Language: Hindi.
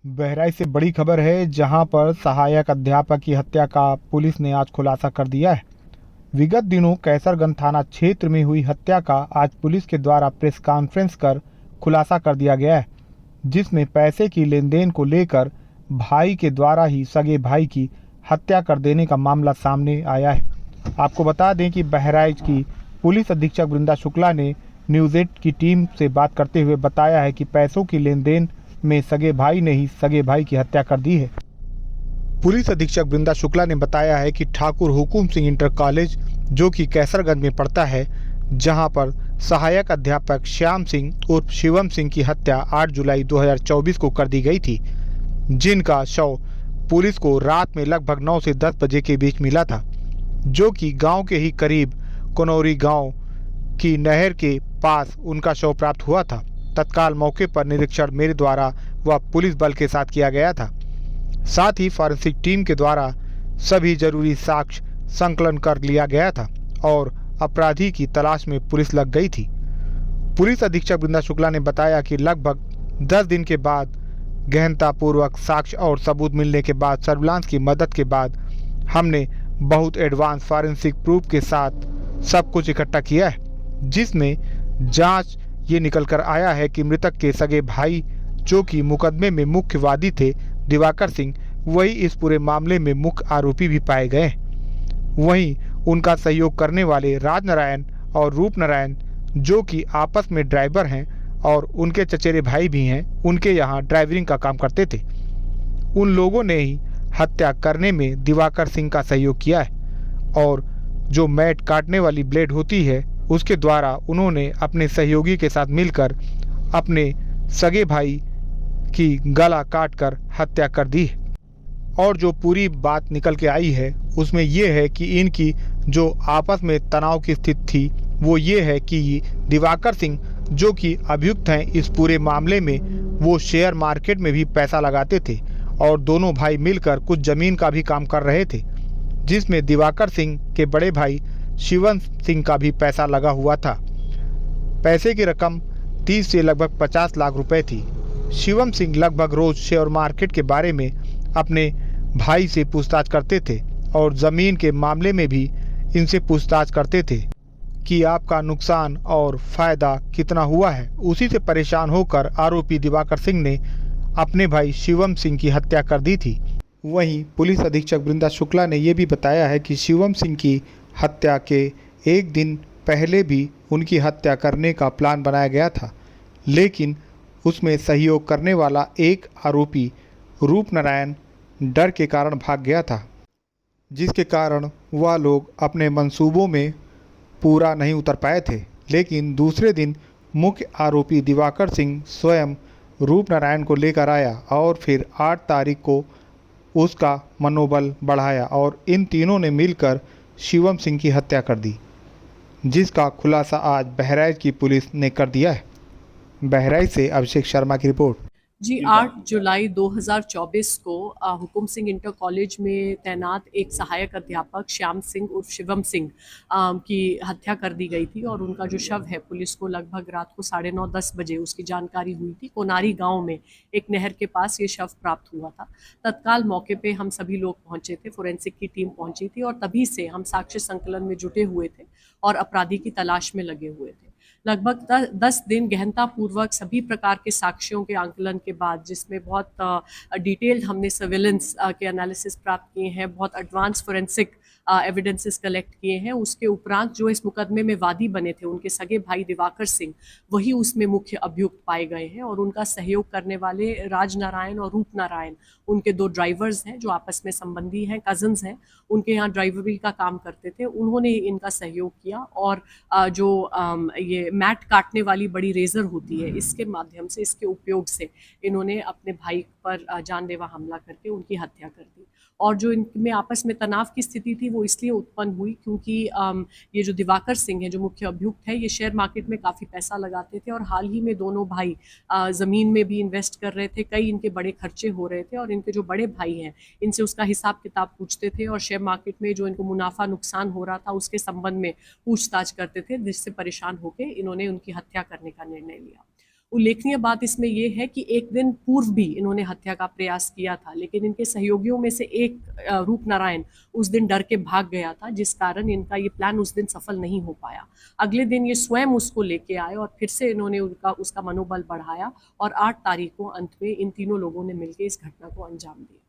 बहराइच से बड़ी खबर है, जहां पर सहायक अध्यापक की हत्या का पुलिस ने आज खुलासा कर दिया है। विगत दिनों कैसरगंज थाना क्षेत्र में हुई हत्या का आज पुलिस के द्वारा प्रेस कॉन्फ्रेंस कर खुलासा कर दिया गया है, जिसमें पैसे की लेन देन को लेकर भाई के द्वारा ही सगे भाई की हत्या कर देने का मामला सामने आया है। आपको बता दें कि बहराइच की पुलिस अधीक्षक वृंदा शुक्ला ने न्यूज़ 8 की टीम से बात करते हुए बताया है कि पैसों की लेन देन में सगे भाई ने ही सगे भाई की हत्या कर दी है। पुलिस अधीक्षक वृंदा शुक्ला ने बताया है कि ठाकुर हुकुम सिंह इंटर कॉलेज, जो कि कैसरगंज में पड़ता है, जहां पर सहायक अध्यापक श्याम सिंह उर्फ शिवम सिंह की हत्या 8 जुलाई 2024 को कर दी गई थी, जिनका शव पुलिस को रात में लगभग 9 से 10 बजे के बीच मिला था, जो कि गांव के ही करीब कनौरी गांव की नहर के पास उनका शव प्राप्त हुआ था। तत्काल मौके पर निरीक्षण मेरे द्वारा व पुलिस बल के साथ किया गया था। साथ ही फॉरेंसिक टीम के द्वारा सभी जरूरी साक्ष्य संकलन कर लिया गया था और अपराधी की तलाश में पुलिस लग गई थी। पुलिस अधीक्षक वृंदा शुक्ला ने बताया कि लगभग 10 दिन के बाद गहनतापूर्वक साक्ष्य और सबूत मिलने के बाद सर्विलांस की मदद के बाद हमने बहुत एडवांस फॉरेंसिक प्रूफ के साथ सब कुछ इकट्ठा किया है, जिसमें जांच ये निकल कर आया है कि मृतक के सगे भाई, जो कि मुकदमे में मुख्य वादी थे, दिवाकर सिंह, वही इस पूरे मामले में मुख्य आरोपी भी पाए गए। वहीं उनका सहयोग करने वाले राजनारायण और रूपनारायण, जो कि आपस में ड्राइवर हैं और उनके चचेरे भाई भी हैं, उनके यहाँ ड्राइवरिंग का काम करते थे। उन लोगों ने ही हत्या करने में दिवाकर सिंह का सहयोग किया है और जो मैट काटने वाली ब्लेड होती है, उसके द्वारा उन्होंने अपने सहयोगी के साथ मिलकर अपने सगे भाई की गला काटकर हत्या कर दी। और जो पूरी बात निकल के आई है उसमें यह है कि इनकी जो आपस में तनाव की स्थिति थी वो ये है कि दिवाकर सिंह, जो कि अभियुक्त हैं इस पूरे मामले में, वो शेयर मार्केट में भी पैसा लगाते थे और दोनों भाई मिलकर कुछ ज़मीन का भी काम कर रहे थे, जिसमें दिवाकर सिंह के बड़े भाई शिवम सिंह का भी पैसा लगा हुआ था। पैसे की रकम 30 से लगभग 50 लाख रुपए थी। शिवम सिंह लगभग रोज शेयर मार्केट के बारे में अपने भाई से पूछताछ करते थे और ज़मीन के मामले में भी इनसे पूछताछ करते थे कि आपका नुकसान और फायदा कितना हुआ है। उसी से परेशान होकर आरोपी दिवाकर सिंह ने अपने भाई शिवम सिंह की हत्या कर दी थी। वहीं पुलिस अधीक्षक वृंदा शुक्ला ने यह भी बताया है कि शिवम सिंह की हत्या के एक दिन पहले भी उनकी हत्या करने का प्लान बनाया गया था, लेकिन उसमें सहयोग करने वाला एक आरोपी रूपनारायण डर के कारण भाग गया था, जिसके कारण वह लोग अपने मंसूबों में पूरा नहीं उतर पाए थे। लेकिन दूसरे दिन मुख्य आरोपी दिवाकर सिंह स्वयं रूपनारायण को लेकर आया और फिर 8 तारीख को उसका मनोबल बढ़ाया और इन तीनों ने मिलकर शिवम सिंह की हत्या कर दी, जिसका खुलासा आज बहराइच की पुलिस ने कर दिया है। बहराइच से अभिषेक शर्मा की रिपोर्ट। जी 8 जुलाई 2024 को हुकुम सिंह इंटर कॉलेज में तैनात एक सहायक अध्यापक श्याम सिंह उर्फ शिवम सिंह की हत्या कर दी गई थी और उनका जो शव है पुलिस को लगभग रात को 9:30-10 बजे उसकी जानकारी हुई थी। कोनारी गांव में एक नहर के पास ये शव प्राप्त हुआ था। तत्काल मौके पे हम सभी लोग पहुंचे थे, फोरेंसिक की टीम पहुंची थी और तभी से हम साक्ष्य संकलन में जुटे हुए थे और अपराधी की तलाश में लगे हुए थे। लगभग 10 दिन गहनतापूर्वक सभी प्रकार के साक्ष्यों के आंकलन के बाद, जिसमें बहुत डिटेल्ड हमने सर्विलेंस के एनालिसिस प्राप्त किए हैं, बहुत एडवांस फोरेंसिक एविडेंसेस कलेक्ट किए हैं। उसके उपरांत जो इस मुकदमे में वादी बने थे उनके सगे भाई दिवाकर सिंह, वही उसमें मुख्य अभियुक्त पाए गए हैं और उनका सहयोग करने वाले राजनारायण और रूपनारायण, उनके 2 ड्राइवर्स हैं जो आपस में संबंधी हैं, कजन्स हैं, उनके यहाँ ड्राइवरी का काम करते थे, उन्होंने इनका सहयोग किया और जो ये मैट काटने वाली बड़ी रेजर होती है, इसके माध्यम से, इसके उपयोग से इन्होंने अपने भाई पर जानलेवा हमला करके उनकी हत्या कर दी। और जो इनमें आपस में तनाव की स्थिति थी वो इसलिए उत्पन्न हुई क्योंकि ये जो दिवाकर सिंह है जो मुख्य अभियुक्त है, ये शेयर मार्केट में काफ़ी पैसा लगाते थे और हाल ही में दोनों भाई ज़मीन में भी इन्वेस्ट कर रहे थे, कई इनके बड़े खर्चे हो रहे थे और इनके जो बड़े भाई हैं इनसे उसका हिसाब किताब पूछते थे और शेयर मार्केट में जो इनको मुनाफा नुकसान हो रहा था उसके संबंध में पूछताछ करते थे, जिससे परेशान होकर इन्होंने उनकी हत्या करने का निर्णय लिया। उल्लेखनीय बात इसमें ये है कि एक दिन पूर्व भी इन्होंने हत्या का प्रयास किया था, लेकिन इनके सहयोगियों में से एक रूप नारायण उस दिन डर के भाग गया था, जिस कारण इनका ये प्लान उस दिन सफल नहीं हो पाया। अगले दिन ये स्वयं उसको लेके आए और फिर से इन्होंने उसका मनोबल बढ़ाया और 8 तारीख को अंत में इन तीनों लोगों ने मिलकर इस घटना को अंजाम दिया।